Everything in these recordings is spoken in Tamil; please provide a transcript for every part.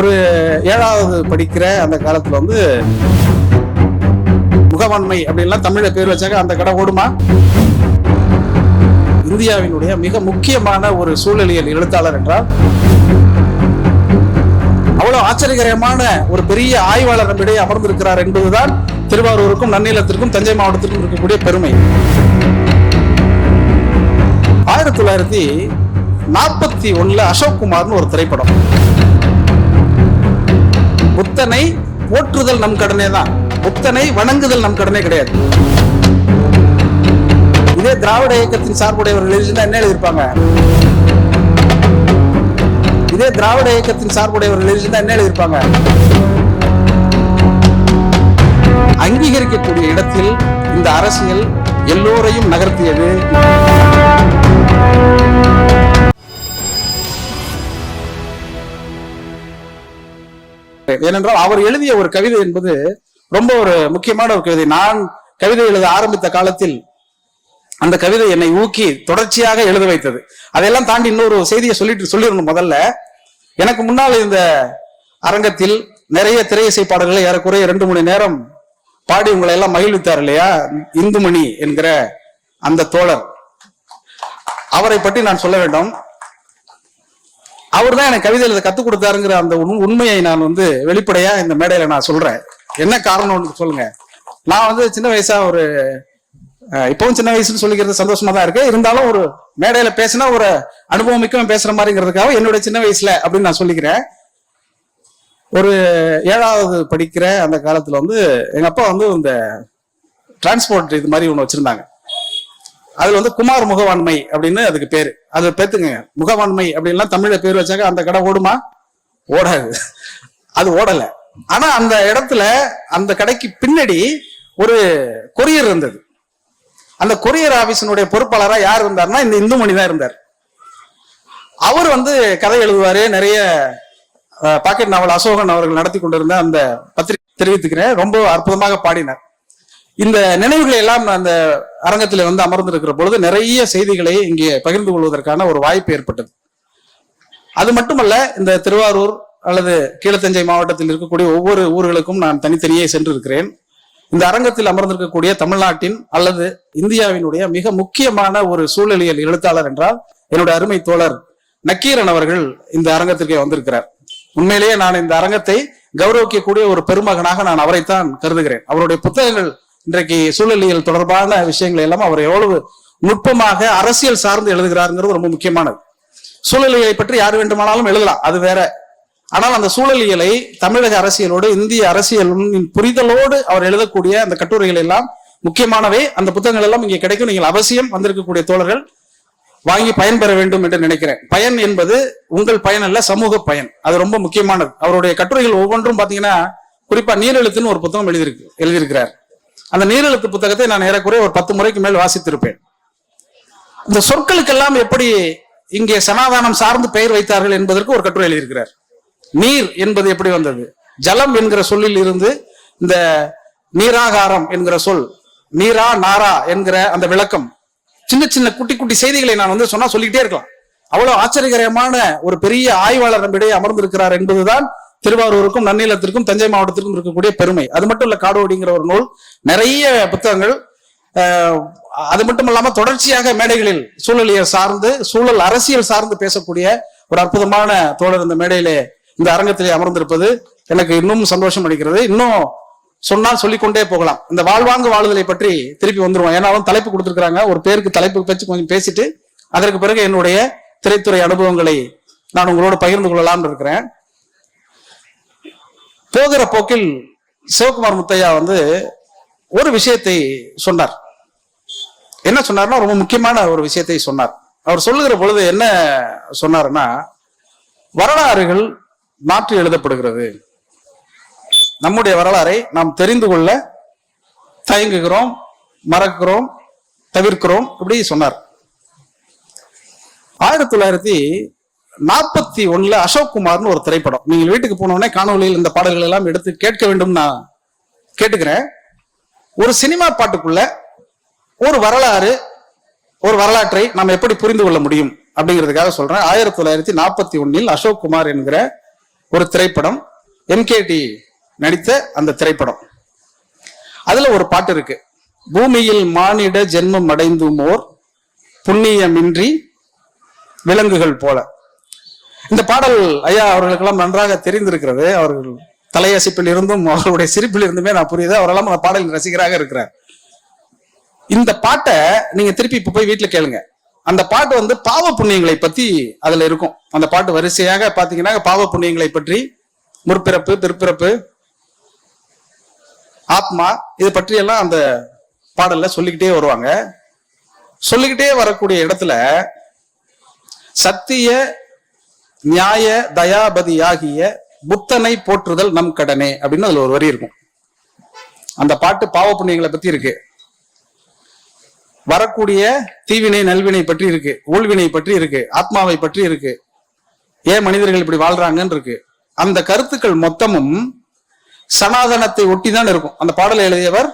ஒரு 7வது படிக்கிற அந்த காலத்துல வந்து முகவன்மை அப்படின்லாம் தமிழ்ல பேர் வச்சாங்க. அந்த கடை ஓடுமா? இந்தியாவினுடைய மிக முக்கியமான ஒரு சூழலியல் எழுத்தாளர் என்றால் அவ்வளவு ஆச்சரியகரமான ஒரு பெரிய ஆய்வாளர் நம்மிடையே அமர்ந்திருக்கிறார் என்பதுதான் திருவாரூருக்கும் நன்னிலத்திற்கும் தஞ்சை மாவட்டத்திற்கும் இருக்கக்கூடிய பெருமை. 1941 அசோக் குமார்னு ஒரு திரைப்படம். புத்தனை போற்றுதல் நம் கடனே தான், புத்தனை வணங்குதல் நம் கடனே கிடையாது. இதே திராவிட இயக்கத்தின் சார்புடையவர்கள் எழுதினா என்ன எழுதியிருப்பாங்க? இதே திராவிட இயக்கத்தின் சார்புடையவர்கள் எழுதினா என்ன எழுதியிருப்பாங்க? அங்கீகரிக்கக்கூடிய இடத்தில் இந்த அரசியல் எல்லோரையும் நகர்த்தியது. ஏனென்றால் அவர் எழுதிய ஒரு கவிதை என்பது ரொம்ப ஒரு முக்கியமான ஒரு கவிதை. நான் கவிதை எழுத ஆரம்பித்த காலத்தில் அந்த கவிதை என்னை ஊக்கி தொடர்ச்சியாக எழுத வைத்தது. அதையெல்லாம் தாண்டி இன்னொரு செய்தியை சொல்லிடணும். முதல்ல, எனக்கு முன்னால் இந்த அரங்கத்தில் நிறைய திரை இசை பாடல்களை ஏறக்குறைய 2 மணி நேரம் பாடி உங்களை எல்லாம் மகிழ்வித்தார் இல்லையா, இந்துமணி என்கிற அந்த தோழர். அவரை பற்றி நான் சொல்ல வேண்டும். அவர் தான் எனக்கு கவிதை எழுத கத்துக் கொடுத்தாருங்கிற அந்த உண்மையை நான் வந்து வெளிப்படையா இந்த மேடையில நான் சொல்றேன். என்ன காரணம்னு சொல்லுங்க. நான் சின்ன வயசா இப்பவும் சின்ன வயசுன்னு சொல்லிக்கிறது சந்தோஷமா தான் இருக்கு. இருந்தாலும் ஒரு மேடையில பேசினா ஒரு அனுபவம் மிக்க பேசுற மாதிரிங்கிறதுக்காக என்னுடைய சின்ன வயசுல அப்படின்னு நான் சொல்லிக்கிறேன். ஒரு 7வது படிக்கிற அந்த காலத்துல எங்க அப்பா இந்த டிரான்ஸ்போர்ட் இது மாதிரி ஒண்ணு வச்சிருந்தாங்க. அதுல குமார் முகவாண்மை அப்படின்னு அதுக்கு பேரு. அது பேத்துங்க, முகவாண்மை அப்படின்லாம் தமிழ்ல பேர் வச்சாங்க. அந்த கடை ஓடுமா? ஓடாது. அது ஓடல. ஆனா அந்த இடத்துல அந்த கடைக்கு பின்னாடி ஒரு கொரியர் இருந்தது. அந்த கொரியர் ஆபீஸினுடைய பொறுப்பாளரா யார் இருந்தார்னா இந்த இந்துமணி தான் இருந்தார். அவர் கதை எழுதுவாரு. நிறைய பாக்கெட் நாவல் அசோகன் அவர்கள் நடத்தி கொண்டிருந்த அந்த பத்திரிகை தெரிவித்துக்கிறேன். ரொம்ப அற்புதமாக பாடினார். இந்த நினைவுகளை எல்லாம் அந்த அரங்கத்தில் அமர்ந்திருக்கிற பொழுது நிறைய செய்திகளை இங்கே பகிர்ந்து கொள்வதற்கான ஒரு வாய்ப்பு ஏற்பட்டது. அது மட்டுமல்ல, இந்த திருவாரூர் அல்லது கீழத்தஞ்சை மாவட்டத்தில் இருக்கக்கூடிய ஒவ்வொரு ஊர்களுக்கும் நான் தனித்தனியே சென்று இருக்கிறேன். இந்த அரங்கத்தில் அமர்ந்திருக்கக்கூடிய தமிழ்நாட்டின் அல்லது இந்தியாவினுடைய மிக முக்கியமான ஒரு சூழலியல் எழுத்தாளர் என்றால் என்னுடைய அருமை தோழர் நக்கீரன் அவர்கள் இந்த அரங்கத்திற்கே வந்திருக்கிறார். உண்மையிலேயே நான் இந்த அரங்கத்தை கௌரவிக்கக்கூடிய ஒரு பெருமகனாக நான் அவரைத்தான் கருதுகிறேன். அவருடைய புத்தகங்கள் இன்றைக்கு சூழலியல் தொடர்பான விஷயங்கள் எல்லாம் அவர் எவ்வளவு நுட்பமாக அரசியல் சார்ந்து எழுதுகிறாருங்கிறது ரொம்ப முக்கியமானது. சூழலியலை பற்றி யார் வேண்டுமானாலும் எழுதலாம், அது வேற. ஆனால் அந்த சூழலியலை தமிழக அரசியலோடு இந்திய அரசியலின் புரிதலோடு அவர் எழுதக்கூடிய அந்த கட்டுரைகள் எல்லாம் முக்கியமானவை. அந்த புத்தகங்கள் எல்லாம் இங்கே கிடைக்கும். நீங்கள் அவசியம் வந்திருக்கக்கூடிய தோழர்கள் வாங்கி பயன்பெற வேண்டும் என்று நினைக்கிறேன். பயன் என்பது உங்கள் பயன் அல்ல, சமூக பயன். அது ரொம்ப முக்கியமானது. அவருடைய கட்டுரைகள் ஒவ்வொன்றும் பாத்தீங்கன்னா, குறிப்பா நீரெழுத்துன்னு ஒரு புத்தகம் எழுதியிருக்கிறார். அந்த நீரெழுத்து புத்தகத்தை நான் ஏறக்குறைய ஒரு 10 முறைக்கு மேல் வாசித்திருப்பேன். இந்த சொற்களுக்கெல்லாம் எப்படி இங்கே சமாதானம் சார்ந்து பெயர் வைத்தார்கள் என்பதற்கு ஒரு கட்டுரை எழுதியிருக்கிறார். நீர் என்பது எப்படி வந்தது, ஜலம் என்கிற சொல்லில் இருந்து இந்த நீராகாரம் என்கிற சொல், நீரா நாரா என்கிற அந்த விளக்கம், சின்ன சின்ன குட்டி குட்டி செய்திகளை நான் சொன்னா சொல்லிக்கிட்டே இருக்கலாம். அவ்வளவு ஆச்சரியகரமான ஒரு பெரிய ஆய்வாளர் நம்மிடையே அமர்ந்திருக்கிறார் என்பதுதான் திருவாரூருக்கும் நன்னிலத்திற்கும் தஞ்சை மாவட்டத்திற்கும் இருக்கக்கூடிய பெருமை. அது மட்டும் இல்ல, காடோடிங்கிற ஒரு நூல், நிறைய புத்தகங்கள். அது மட்டும் இல்லாம தொடர்ச்சியாக மேடைகளில் சூழலியல் சார்ந்து, சூழல் அரசியல் சார்ந்து பேசக்கூடிய ஒரு அற்புதமான தோழர் இந்த மேடையிலே, இந்த அரங்கத்திலே அமர்ந்திருப்பது எனக்கு இன்னும் சந்தோஷம் அளிக்கிறது. இன்னும் சொன்னால் சொல்லிக்கொண்டே போகலாம். இந்த வாழ்வாங்கு வாழுதலை பற்றி திருப்பி வந்துருவோம். ஏன்னாலும் தலைப்பு கொடுத்திருக்கிறாங்க. ஒரு பேருக்கு தலைப்பு பற்றி கொஞ்சம் பேசிட்டு அதற்கு பிறகு என்னுடைய திரைத்துறை அனுபவங்களை நான் உங்களோட பகிர்ந்து கொள்ளலாம்னு இருக்கிறேன். போகிற போக்கில் சிவகுமார் முத்தையா ஒரு விஷயத்தை சொன்னார். என்ன சொன்னார்னா, ரொம்ப முக்கியமான ஒரு விஷயத்தை சொன்னார். அவர் சொல்லுகிற பொழுது என்ன சொன்னாருன்னா, வரலாறுகள் மாற்றி எழுதப்படுகிறது. நம்முடைய வரலாறை நாம் தெரிந்து கொள்ள தயங்குகிறோம், மறக்கிறோம், தவிர்க்கிறோம், இப்படி சொன்னார். 1941 அசோக் குமார்னு ஒரு திரைப்படம். நீங்கள் வீட்டுக்கு போனோடனே காணொலியில் இந்த பாடல்கள் எல்லாம் எடுத்து கேட்க வேண்டும் நான் கேட்டுக்கிறேன். ஒரு சினிமா பாட்டுக்குள்ள ஒரு வரலாற்றை நாம் எப்படி புரிந்து கொள்ள முடியும் அப்படிங்கிறதுக்காக சொல்றேன். 1941 அசோக் குமார் என்கிற ஒரு திரைப்படம், என்கேடி நடித்த அந்த திரைப்படம். அதுல ஒரு பாட்டு இருக்கு, பூமியில் மானிட ஜென்மம் அடைந்துமோர் புண்ணியமின்றி விலங்குகள் போல. இந்த பாடல் ஐயா அவர்களுக்கெல்லாம் நன்றாக தெரிந்திருக்கிறது. அவர்கள் தலையசிப்பில் இருந்தும் அவர்களுடைய சிரிப்பில் இருந்துமே நான் புரியுது, அவரெல்லாம் அந்த பாடலின் ரசிகராக இருக்கிறார். இந்த பாட்டை நீங்க திருப்பி இப்ப போய் வீட்டுல கேளுங்க. அந்த பாட்டு வந்து பாவ புண்ணியங்களை பத்தி அதுல இருக்கும். அந்த பாட்டு வரிசையாக பாத்தீங்கன்னா பாவ புண்ணியங்களை பற்றி, முற்பிறப்பு, பிற்பிறப்பு, ஆத்மா, இது பற்றி எல்லாம் அந்த பாடல்ல சொல்லிக்கிட்டே வருவாங்க. சொல்லிக்கிட்டே வரக்கூடிய இடத்துல சத்திய நியாய தயாபதியாகிய புத்தனை போற்றுதல் நம் கடனே அப்படின்னு அதுல ஒரு வரி இருக்கும். அந்த பாட்டு பாவ புண்ணியங்களை பத்தி இருக்கு, வரக்கூடிய தீவினை நல்வினை பற்றி இருக்கு, ஊழ்வினை பற்றி இருக்கு, ஆத்மாவை பற்றி இருக்கு, ஏன் மனிதர்கள் இப்படி வாழ்றாங்கன்னு இருக்கு. அந்த கருத்துக்கள் மொத்தமும் சனாதனத்தை ஒட்டிதான் இருக்கும். அந்த பாடலை எழுதியவர்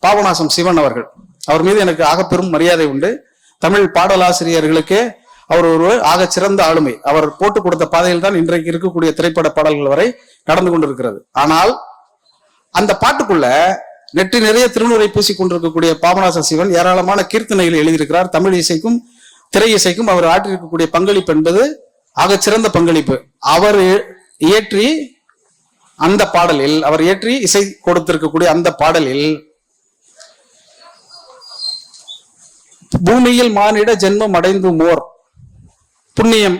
பாபநாசம் சிவன் அவர்கள். அவர் மீது எனக்கு ஆகப்பெரும் மரியாதை உண்டு. தமிழ் பாடலாசிரியர்களுக்கு அவர் ஒரு ஆக சிறந்த ஆளுமை. அவர் போட்டு கொடுத்த பாதையில் தான் இன்றைக்கு இருக்கக்கூடிய திரைப்பட பாடல்கள் வரை கடந்து கொண்டிருக்கிறது. ஆனால் அந்த பாட்டுக்குள்ள நெற்றி நிறைய திருநூறை பூசிக் கொண்டிருக்கக்கூடிய பாபநாச சிவன் ஏராளமான கீர்த்தனைகள் எழுதியிருக்கிறார். தமிழ் இசைக்கும் திரை இசைக்கும் அவர் ஆற்றிருக்கக்கூடிய பங்களிப்பு என்பது ஆக சிறந்த பங்களிப்பு. அவர் இயற்றி அந்த பாடலில், அவர் இயற்றி இசை கொடுத்திருக்கக்கூடிய அந்த பாடலில் பூமியில் மானிட ஜென்மம் அடைந்து மோர் புண்ணியம்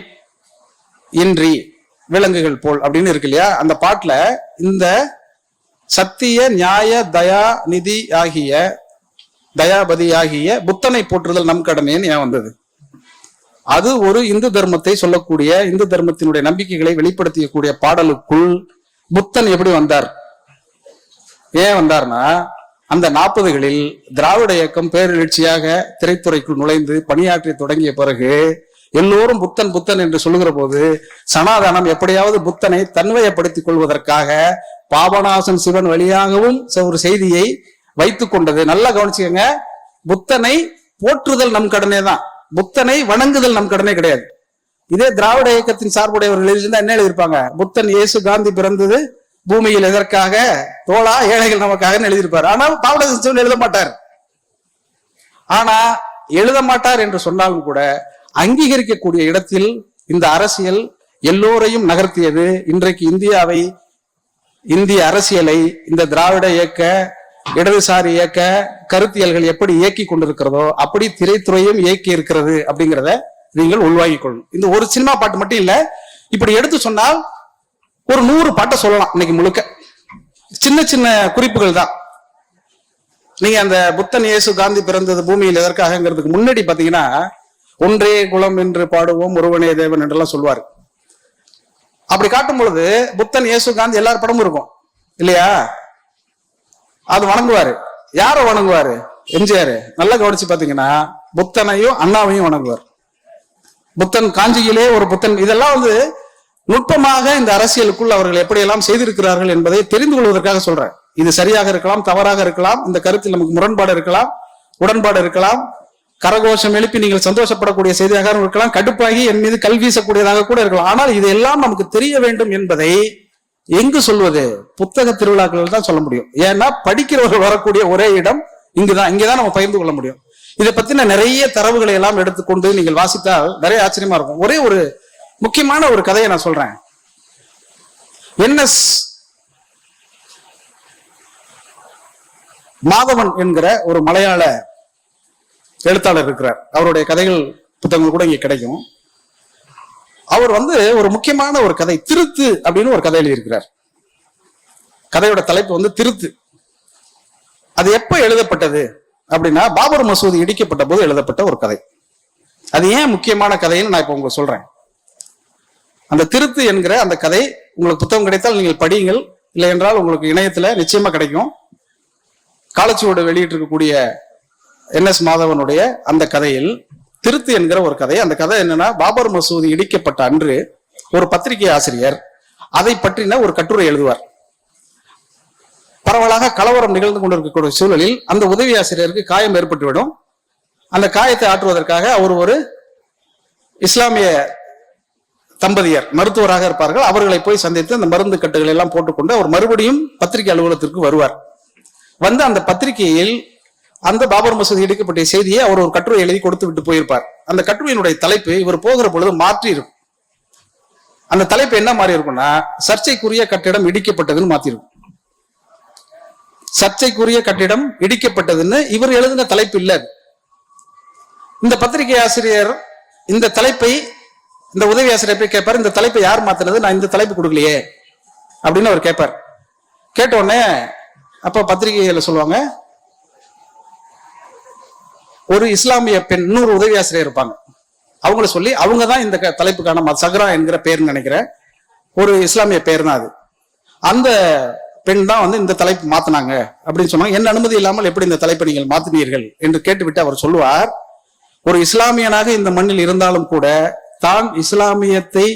இன்றி விலங்குகள் போல் அப்படின்னு இருக்கு இல்லையா. அந்த பாட்டுல இந்த சத்திய நியாய தயா நிதி ஆகிய தயாபதி ஆகிய புத்தனை போற்றுதல் நம் கடனேன்னு ஏன் வந்தது? அது ஒரு இந்து தர்மத்தை சொல்லக்கூடிய, இந்து தர்மத்தினுடைய நம்பிக்கைகளை வெளிப்படுத்தக்கூடிய பாடலுக்குள் புத்தன் எப்படி வந்தார், ஏன் வந்தார்னா, அந்த 40களில் திராவிட இயக்கம் பேரெழுச்சியாக திரைத்துறைக்குள் நுழைந்து பணியாற்றி தொடங்கிய பிறகு எல்லோரும் புத்தன் புத்தன் என்று சொல்லுகிற போது சனாதனம் எப்படியாவது புத்தனை தன்வயப்படுத்திக் கொள்வதற்காக பாபநாசன் சிவன் வழியாகவும் ஒரு செய்தியை வைத்துக் கொண்டது. நல்லா கவனிச்சுக்கங்க, புத்தனை போற்றுதல் நம் கடனே தான், புத்தனை வணங்குதல் நம் கடனே கிடையாது. இதே திராவிட இயக்கத்தின் சார்புடையவர்கள் எழுதியிருந்தா என்ன எழுதியிருப்பாங்க? புத்தன் இயேசு காந்தி பிறந்தது பூமியில் எதற்காக, தோளா ஏழைகள் நமக்காக எழுதியிருப்பார். ஆனால் பாபநாசன் சிவன் எழுத மாட்டார். ஆனா எழுத மாட்டார் என்று சொன்னாலும் கூட அங்கீகரிக்கக்கூடிய இடத்தில் இந்த அரசியல் எல்லோரையும் நகர்த்தியது. இன்றைக்கு இந்தியாவை, இந்திய அரசியலை இந்த திராவிட இயக்க, இடதுசாரி இயக்க கருத்தியல்கள் எப்படி இயக்கி கொண்டிருக்கிறதோ அப்படி திரைத்துறையும் இயக்கி இருக்கிறது அப்படிங்கிறத நீங்கள் உள்வாங்கிக் கொள்ளணும். இந்த ஒரு சினிமா பாட்டு மட்டும் இல்ல, இப்படி எடுத்து சொன்னால் ஒரு 100 பாட்டை சொல்லலாம் இன்னைக்கு முழுக்க. சின்ன சின்ன குறிப்புகள் தான். நீங்க அந்த புத்தன் இயேசு காந்தி பிறந்தது பூமியில் எதற்காகங்கிறதுக்கு முன்னாடி பாத்தீங்கன்னா, ஒன்றே குலம் என்று பாடுவோம் ஒருவனே தேவன் என்றெல்லாம் சொல்வாரு. அப்படி காட்டும் பொழுது புத்தன் இயேசு காந்தி எல்லார் படமும் இருக்கும் இல்லையா? அது வணங்குவாரு. யார வணங்குவாரு? எம்ஜிஆர். நல்லா கவனிச்சு பாத்தீங்கன்னா புத்தனையும் அண்ணாவையும் வணங்குவார். புத்தன் காஞ்சியிலே ஒரு புத்தன். இதெல்லாம் வந்து நுட்பமாக இந்த அரசியலுக்குள் அவர்கள் எப்படியெல்லாம் செய்திருக்கிறார்கள் என்பதை தெரிந்து கொள்வதற்காக சொல்றேன். இது சரியாக இருக்கலாம், தவறாக இருக்கலாம், இந்த கருத்தில் நமக்கு முரண்பாடு இருக்கலாம், உடன்பாடு இருக்கலாம், கரகோஷம் எழுப்பி நீங்கள் சந்தோஷப்படக்கூடிய செய்தியாக இருக்கலாம், கடுப்பாகி என் மீது கல் வீசக்கூடியதாக கூட இருக்கலாம். ஆனால் இதெல்லாம் நமக்கு தெரிய வேண்டும் என்பதை எங்கு சொல்வது? புத்தக திருவிழாக்கள் தான் சொல்ல முடியும். ஏன்னா படிக்கிறவர்கள் வரக்கூடிய ஒரே இடம் இங்கதான் நம்ம பகிர்ந்து கொள்ள முடியும். இதை பத்தின நிறைய தரவுகளை எல்லாம் எடுத்துக்கொண்டு நீங்கள் வாசித்தால் நிறைய ஆச்சரியமா இருக்கும். ஒரே ஒரு முக்கியமான ஒரு கதையை நான் சொல்றேன். என்எஸ் மாதவன் என்கிற ஒரு மலையாள எழுத்தாளர் இருக்கிறார். அவருடைய கதைகள் புத்தகங்கள் கூட இங்க கிடைக்கும். அவர் வந்து ஒரு முக்கியமான ஒரு கதை, திருத்து அப்படின்னு ஒரு கதை எழுதியிருக்கிறார். கதையோட தலைப்பு வந்து திருத்து. அது எப்ப எழுதப்பட்டது அப்படின்னா, பாபர் மசூதி இடிக்கப்பட்ட போது எழுதப்பட்ட ஒரு கதை. அது ஏன் முக்கியமான கதைன்னு நான் இப்ப உங்களுக்கு சொல்றேன். அந்த திருத்து என்கிற அந்த கதை உங்களுக்கு புத்தகம் கிடைத்தால் நீங்கள் படியுங்கள், இல்லை என்றால் உங்களுக்கு இணையத்துல நிச்சயமா கிடைக்கும். காலச்சுவடு வெளியிட்டு இருக்கக்கூடிய என்எஸ் மாதவனுடைய அந்த கதையில் திருத்து என்கிற ஒரு கதை. அந்த கதை என்னன்னா, பாபர் மசூதி இடிக்கப்பட்ட அன்று ஒரு பத்திரிகை ஆசிரியர் அதை பற்றின ஒரு கட்டுரை எழுதுவார். பரவலாக கலவரம் நிகழ்ந்து கொண்டிருக்கக்கூடிய சூழலில் அந்த உதவி ஆசிரியருக்கு காயம் ஏற்பட்டுவிடும். அந்த காயத்தை ஆற்றுவதற்காக அவர் ஒரு இஸ்லாமிய தம்பதியர் மருத்துவராக இருப்பார்கள். அவர்களை போய் சந்தித்து அந்த மருந்து கட்டுகளை எல்லாம் போட்டுக்கொண்டு அவர் மறுபடியும் பத்திரிகை அலுவலகத்திற்கு வருவார். வந்து அந்த பத்திரிகையில் அந்த பாபர் மசூதி இடிக்கப்பட்ட செய்தியை அவர் ஒரு கட்டுரை எழுதி கொடுத்து விட்டு போயிருப்பார். அந்த கட்டுரையினுடைய தலைப்பு இவர் போகிற பொழுது மாற்றி இருக்கும். அந்த தலைப்பு என்ன மாறி இருக்கும்னா, சர்ச்சைக்குரிய கட்டிடம் இடிக்கப்பட்டதுன்னு மாத்திருக்கும். சர்ச்சைக்குரிய கட்டிடம் இடிக்கப்பட்டதுன்னு இவர் எழுதின தலைப்பு இல்ல. இந்த பத்திரிகை ஆசிரியர் இந்த தலைப்பை, இந்த உதவி ஆசிரியர் போய் கேட்பார், இந்த தலைப்பை யார் மாத்தினது, நான் இந்த தலைப்பு கொடுக்கலையே அப்படின்னு அவர் கேட்பார். கேட்ட உடனே அப்ப பத்திரிகையில சொல்லுவாங்க, ஒரு இஸ்லாமிய பெண், இன்னொரு உதவி ஆசிரியர் இருப்பாங்க, அவங்கள சொல்லி அவங்க தான் இந்த தலைப்புக்கான சக்ரா என்கிற பேர் நினைக்கிறேன், ஒரு இஸ்லாமிய பேர் தான் அது, அந்த பெண் தான் வந்து இந்த தலைப்பு மாத்தினாங்க அப்படின்னு சொன்னாங்க. என் அனுமதி இல்லாமல் எப்படி இந்த தலைப்பை நீங்கள் மாத்தினீர்கள் என்று கேட்டுவிட்டு அவர் சொல்லுவார், ஒரு இஸ்லாமியனாக இந்த மண்ணில் இருந்தாலும் கூட தான் இஸ்லாமியத்தை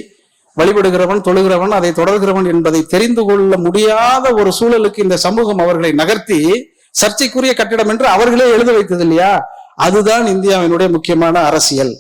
வழிபடுகிறவன், தொழுகிறவன், அதை தொடர்கிறவன் என்பதை தெரிந்து கொள்ள முடியாத ஒரு சூழலுக்கு இந்த சமூகம் அவர்களை நகர்த்தி சர்ச்சைக்குரிய கட்டிடம் என்று அவர்களே எழுத வைத்தது இல்லையா, அதுதான் இந்தியாவினுடைய முக்கியமான அரசியல்.